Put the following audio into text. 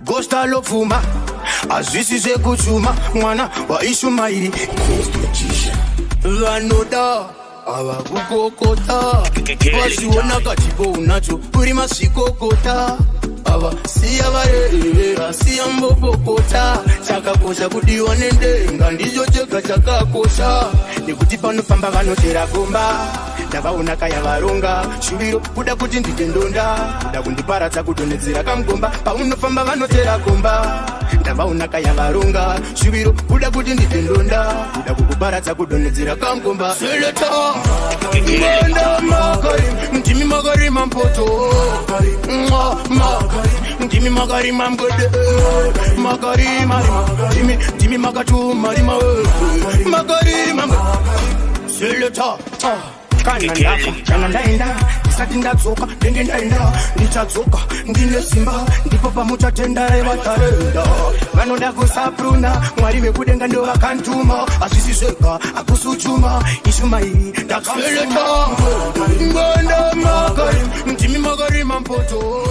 Gosta lofuma azisize kuchuma mwana wa Ishumaili vanoda avakukokota vachiona kachipo unacho uri masikokota ava siya varerera siya mbopokota chakakosha kudiwa nendenga ndicho chega chakakosha nekuti panofamba vanotera gomba ndavaona kaya varonga shuviro kuda kuti ndite ndonda kuda kundiparadza kudonhedzera kamugomba paunofamba vanotera gomba ndavaona kaya varonga shuviro kuda kuti ndite ndonda kuda kukuparadza kudonhedzera kamugomba seleta ngenda makari ndimi makari mampoto ndimi makari mamgode makari marima ndimi makatu marima makari mamgode seleta kana ndafa kana ndaenda isati ndadzoka ndenge ndaenda ndichadzoka ndine simba ndipo pamuchatenda revatarenda vanoda kusapruna mwari vekudenga ndo vakantuma azvisizvega akusuchuma Ishumaili ndakaseleta nganda makari ndimi makari mampoto